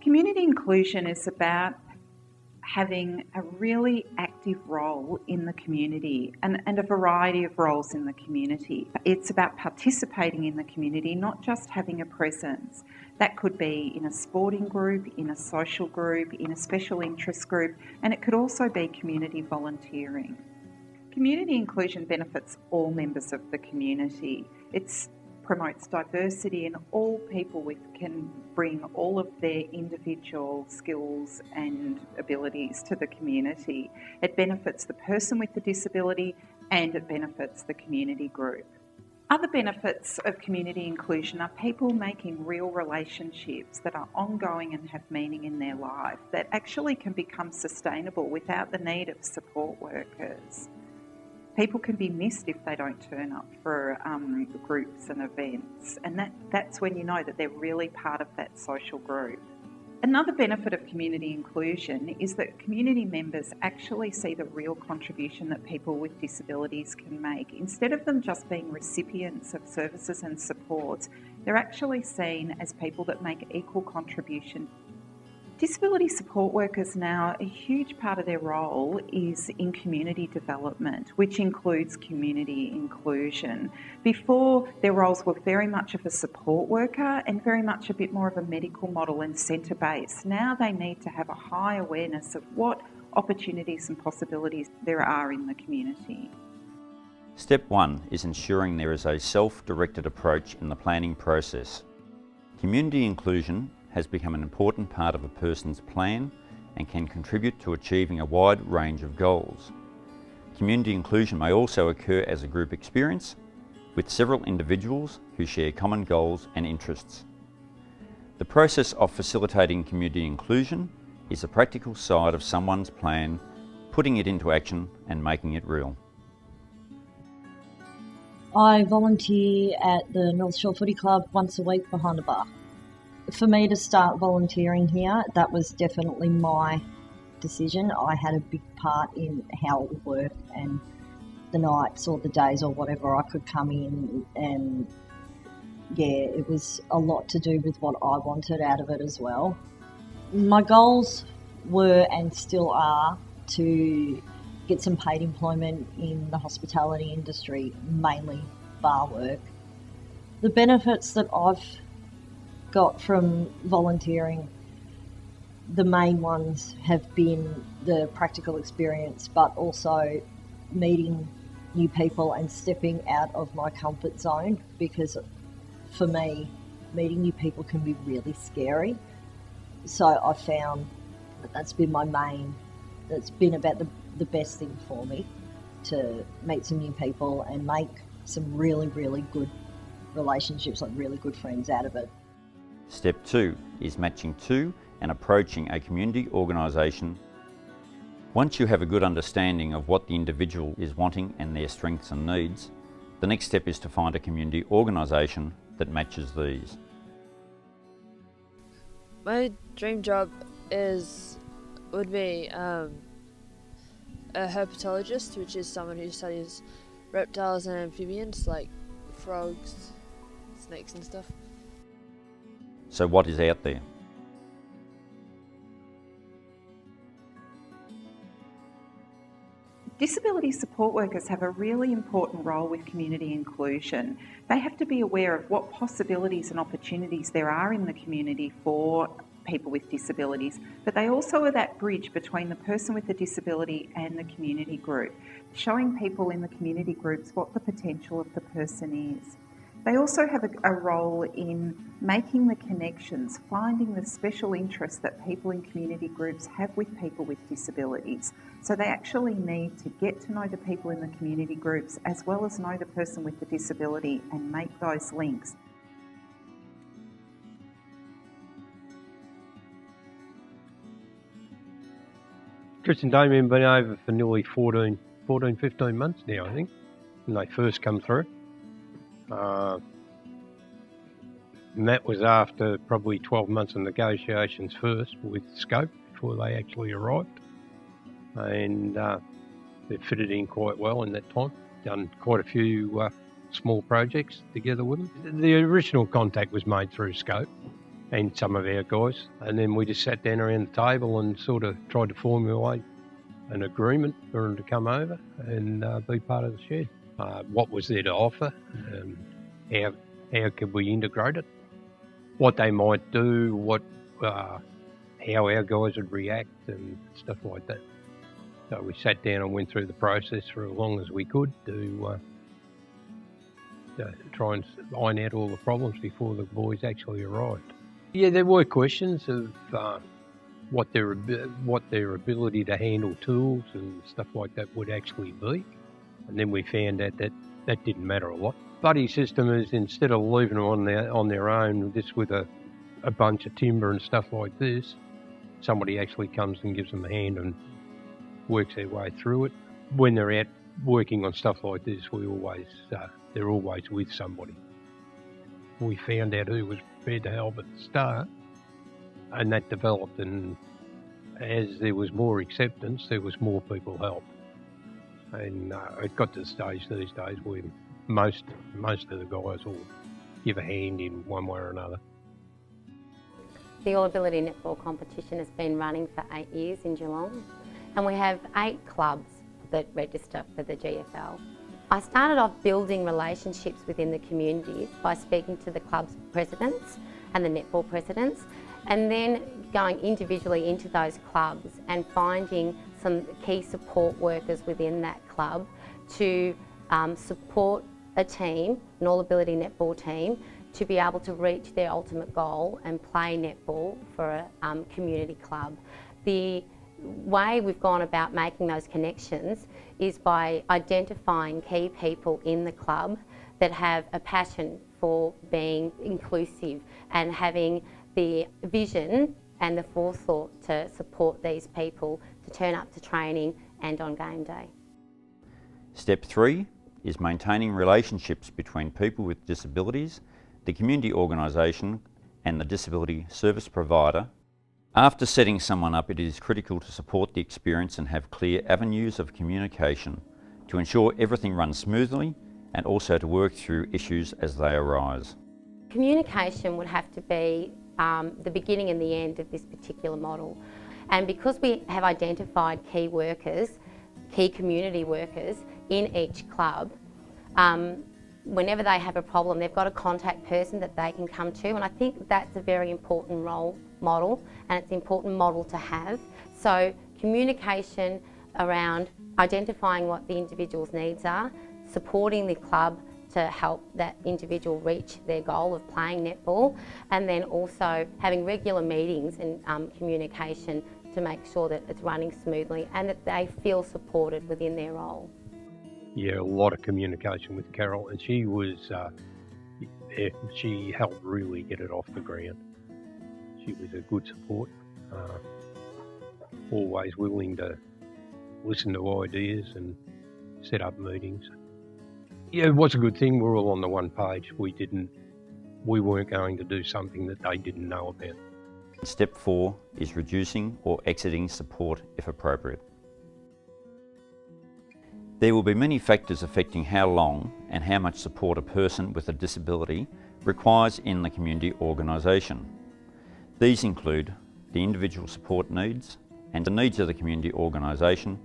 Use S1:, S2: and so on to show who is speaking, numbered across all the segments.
S1: Community inclusion is about having a really active role in the community and a variety of roles in the community. It's about participating in the community, not just having a presence. That could be in a sporting group, in a social group, in a special interest group, and it could also be community volunteering. Community inclusion benefits all members of the community. It promotes diversity, and all people can bring all of their individual skills and abilities to the community. It benefits the person with the disability and it benefits the community group. Other benefits of community inclusion are people making real relationships that are ongoing and have meaning in their life, that actually can become sustainable without the need of support workers. People can be missed if they don't turn up for groups and events, and that's when you know that they're really part of that social group. Another benefit of community inclusion is that community members actually see the real contribution that people with disabilities can make. Instead of them just being recipients of services and supports, they're actually seen as people that make equal contribution. Disability support workers now, a huge part of their role is in community development, which includes community inclusion. Before, their roles were very much of a support worker and very much a bit more of a medical model and centre-based. Now they need to have a high awareness of what opportunities and possibilities there are in the community.
S2: Step 1 is ensuring there is a self-directed approach in the planning process. Community inclusion has become an important part of a person's plan and can contribute to achieving a wide range of goals. Community inclusion may also occur as a group experience with several individuals who share common goals and interests. The process of facilitating community inclusion is the practical side of someone's plan, putting it into action and making it real.
S3: I volunteer at the North Shore Footy Club once a week behind a bar. For me to start volunteering here, that was definitely my decision. I had a big part in how it would work and the nights or the days or whatever I could come in, and it was a lot to do with what I wanted out of it as well. My goals were and still are to get some paid employment in the hospitality industry, mainly bar work. The benefits that I've got from volunteering, the main ones have been the practical experience, but also meeting new people and stepping out of my comfort zone, because for me, meeting new people can be really scary. So I found that's been that's been about the best thing for me, to meet some new people and make some really, really good relationships, like really good friends out of it.
S2: Step 2 is matching to and approaching a community organisation. Once you have a good understanding of what the individual is wanting and their strengths and needs, the next step is to find a community organisation that matches these.
S4: My dream job would be a herpetologist, which is someone who studies reptiles and amphibians like frogs, snakes and stuff.
S2: So what is out there?
S1: Disability support workers have a really important role with community inclusion. They have to be aware of what possibilities and opportunities there are in the community for people with disabilities, but they also are that bridge between the person with the disability and the community group, showing people in the community groups what the potential of the person is. They also have a role in making the connections, finding the special interests that people in community groups have with people with disabilities. So they actually need to get to know the people in the community groups as well as know the person with the disability and make those links.
S5: Chris and Damien have been over for nearly 14, 15 months now, I think, when they first come through. And that was after probably 12 months of negotiations first with Scope before they actually arrived. And they fitted in quite well in that time. Done quite a few small projects together with them. The original contact was made through Scope, and some of our guys. And then we just sat down around the table and sort of tried to formulate an agreement for them to come over and be part of the shed. What was there to offer? How could we integrate it? What they might do, how our guys would react and stuff like that. So we sat down and went through the process for as long as we could to try and iron out all the problems before the boys actually arrived. Yeah, there were questions of what their ability to handle tools and stuff like that would actually be. And then we found out that didn't matter a lot. Buddy system is, instead of leaving them on their own, just with a bunch of timber and stuff like this, somebody actually comes and gives them a hand and works their way through it. When they're out working on stuff like this, they're always with somebody. We found out who was prepared to help at the start, and that developed, and as there was more acceptance, there was more people help. And it got to the stage these days where most of the guys will give a hand in one way or another.
S6: The All Ability Netball competition has been running for 8 years in Geelong, and we have 8 clubs that register for the GFL. I started off building relationships within the community by speaking to the club's presidents and the netball presidents, and then going individually into those clubs and finding some key support workers within that club to support a team, an All Ability Netball team, to be able to reach their ultimate goal and play netball for a community club. The way we've gone about making those connections is by identifying key people in the club that have a passion for being inclusive and having the vision and the forethought to support these people to turn up to training and on game day.
S2: Step 3 is maintaining relationships between people with disabilities, the community organisation and the disability service provider. After setting someone up, it is critical to support the experience and have clear avenues of communication to ensure everything runs smoothly, and also to work through issues as they arise.
S6: Communication would have to be the beginning and the end of this particular model. And because we have identified key workers, key community workers in each club, whenever they have a problem, they've got a contact person that they can come to, and I think that's a very important role model, and it's an important model to have. So communication around identifying what the individual's needs are, supporting the club to help that individual reach their goal of playing netball, and then also having regular meetings and communication to make sure that it's running smoothly and that they feel supported within their role.
S5: Yeah, a lot of communication with Carol, and she helped really get it off the ground. She was a good support, always willing to listen to ideas and set up meetings. Yeah, it was a good thing. We're all on the one page. We weren't going to do something that they didn't know about.
S2: Step 4 is reducing or exiting support if appropriate. There will be many factors affecting how long and how much support a person with a disability requires in the community organisation. These include the individual support needs and the needs of the community organisation.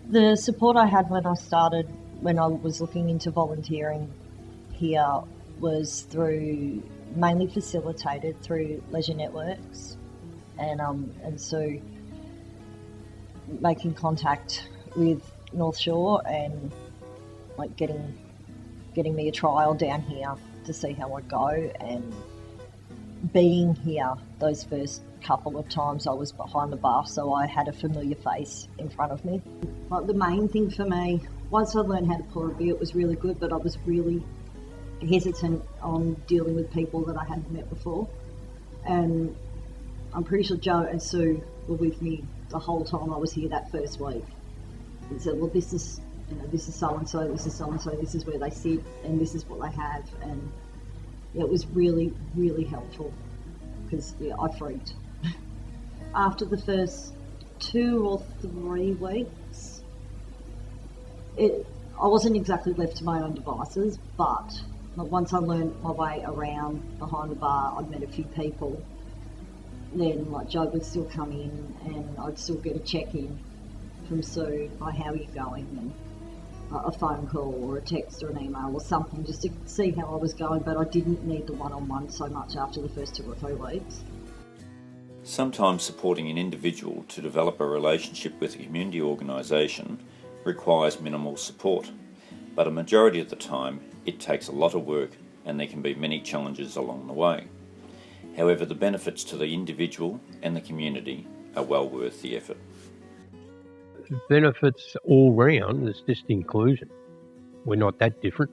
S3: The support I had when I was looking into volunteering here was mainly facilitated through leisure networks, and so making contact with North Shore and like getting me a trial down here to see how I'd go, and being here those first couple of times I was behind the bar, so I had a familiar face in front of me. Like the main thing for me, once I learned how to pour a beer, it was really good, but I was really hesitant on dealing with people that I hadn't met before. And I'm pretty sure Joe and Sue were with me the whole time I was here that first week. And said, well, this is so-and-so, this is so-and-so, this is where they sit, and this is what they have. And yeah, it was really, really helpful, because I freaked. After the first 2 or 3 weeks, I wasn't exactly left to my own devices, but But once I learned my way around behind the bar, I'd met a few people. Then, like, Joe would still come in and I'd still get a check-in from Sue, by how are you going, and a phone call or a text or an email or something, just to see how I was going, but I didn't need the one-on-one so much after the first 2 or 3 weeks.
S2: Sometimes supporting an individual to develop a relationship with a community organisation requires minimal support, but a majority of the time it takes a lot of work and there can be many challenges along the way. However, the benefits to the individual and the community are well worth the effort.
S5: The benefits all round is just inclusion. We're not that different.